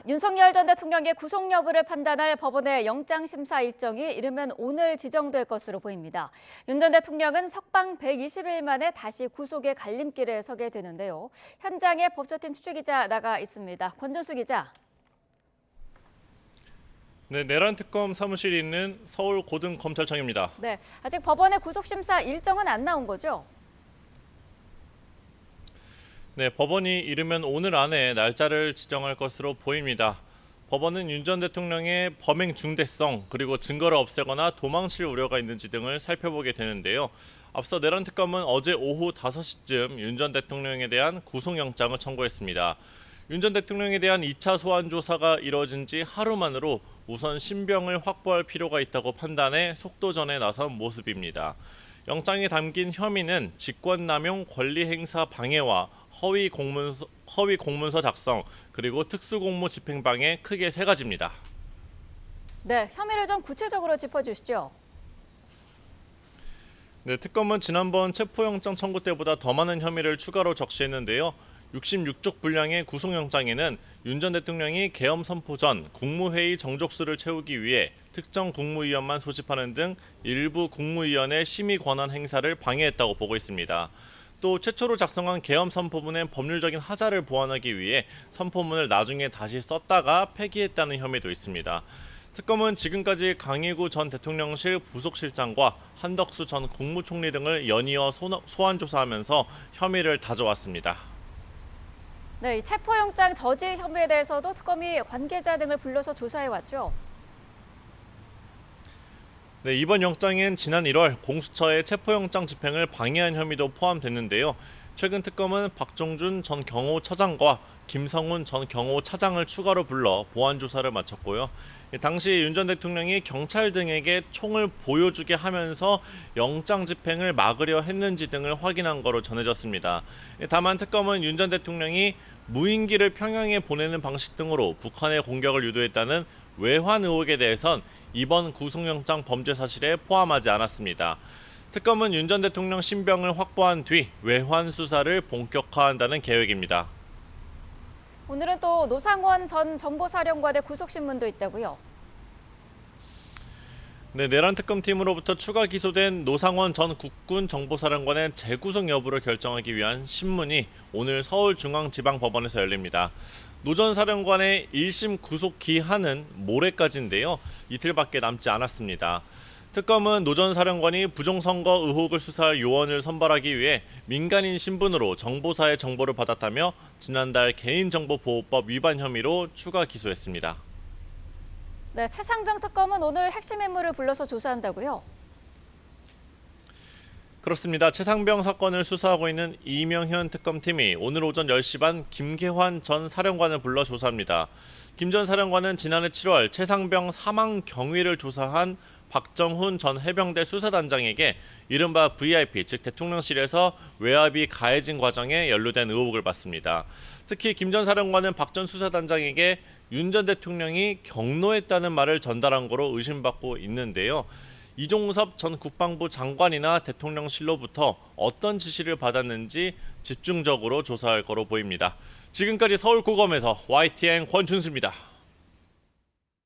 윤석열 전 대통령의 구속 여부를 판단할 법원의 영장심사 일정이 이르면 오늘 지정될 것으로 보입니다. 윤 전 대통령은 석방 120일 만에 다시 구속의 갈림길에 서게 되는데요. 현장에 법조팀 추추기자 나가 있습니다. 권준수 기자. 네, 내란 특검 사무실이 있는 서울 고등검찰청입니다. 네, 아직 법원의 구속심사 일정은 안 나온 거죠? 네, 법원이 이르면 오늘 안에 날짜를 지정할 것으로 보입니다. 법원은 윤 전 대통령의 범행 중대성 그리고 증거를 없애거나 도망칠 우려가 있는지 등을 살펴보게 되는데요. 앞서 내란 특검은 어제 오후 5시쯤 윤 전 대통령에 대한 구속영장을 청구했습니다. 윤 전 대통령에 대한 2차 소환 조사가 이뤄진 지 하루만으로 우선 신병을 확보할 필요가 있다고 판단해 속도전에 나선 모습입니다. 영장에 담긴 혐의는 직권남용 권리행사 방해와 허위 공문서 작성 그리고 특수공무 집행방해 크게 3가지입니다. 네, 혐의를 좀 구체적으로 짚어주시죠. 네, 특검은 지난번 체포영장 청구 때보다 더 많은 혐의를 추가로 적시했는데요. 66쪽 분량의 구속영장에는 윤 전 대통령이 계엄 선포 전 국무회의 정족수를 채우기 위해 특정 국무위원만 소집하는 등 일부 국무위원의 심의 권한 행사를 방해했다고 보고 있습니다. 또 최초로 작성한 계엄 선포문의 법률적인 하자를 보완하기 위해 선포문을 나중에 다시 썼다가 폐기했다는 혐의도 있습니다. 특검은 지금까지 강의구 전 대통령실 부속실장과 한덕수 전 국무총리 등을 연이어 소환 조사하면서 혐의를 다져왔습니다. 네, 이 체포영장 저지 혐의에 대해서도 특검이 관계자 등을 불러서 조사해왔죠. 네, 이번 영장엔 지난 1월 공수처의 체포영장 집행을 방해한 혐의도 포함됐는데요. 최근 특검은 박종준 전 경호처장과 김성훈 전 경호차장을 추가로 불러 보완 조사를 마쳤고요. 당시 윤 전 대통령이 경찰 등에게 총을 보여주게 하면서 영장 집행을 막으려 했는지 등을 확인한 거로 전해졌습니다. 다만 특검은 윤 전 대통령이 무인기를 평양에 보내는 방식 등으로 북한의 공격을 유도했다는 외환 의혹에 대해선 이번 구속영장 범죄 사실에 포함하지 않았습니다. 특검은 윤 전 대통령 신병을 확보한 뒤 외환 수사를 본격화한다는 계획입니다. 오늘은 또 노상원 전 정보사령관의 구속신문도 있다고요. 네, 내란 특검팀으로부터 추가 기소된 노상원 전 국군 정보사령관의 재구속 여부를 결정하기 위한 신문이 오늘 서울중앙지방법원에서 열립니다. 노 전 사령관의 1심 구속 기한은 모레까지인데요. 이틀밖에 남지 않았습니다. 특검은 노 전 사령관이 부정선거 의혹을 수사할 요원을 선발하기 위해 민간인 신분으로 정보사의 정보를 받았다며 지난달 개인정보보호법 위반 혐의로 추가 기소했습니다. 네, 최상병 특검은 오늘 핵심 인물을 불러서 조사한다고요. 그렇습니다. 최상병 사건을 수사하고 있는 이명현 특검팀이 오늘 오전 10시 반 김계환 전 사령관을 불러 조사합니다. 김 전 사령관은 지난해 7월 최상병 사망 경위를 조사한 박정훈 전 해병대 수사단장에게 이른바 VIP, 즉 대통령실에서 외압이 가해진 과정에 연루된 의혹을 받습니다. 특히 김 전 사령관은 박 전 수사단장에게 윤 전 대통령이 경로했다는 말을 전달한 거로 의심받고 있는데요. 이종섭 전 국방부 장관이나 대통령실로부터 어떤 지시를 받았는지 집중적으로 조사할 거로 보입니다. 지금까지 서울고검에서 YTN 권준수입니다.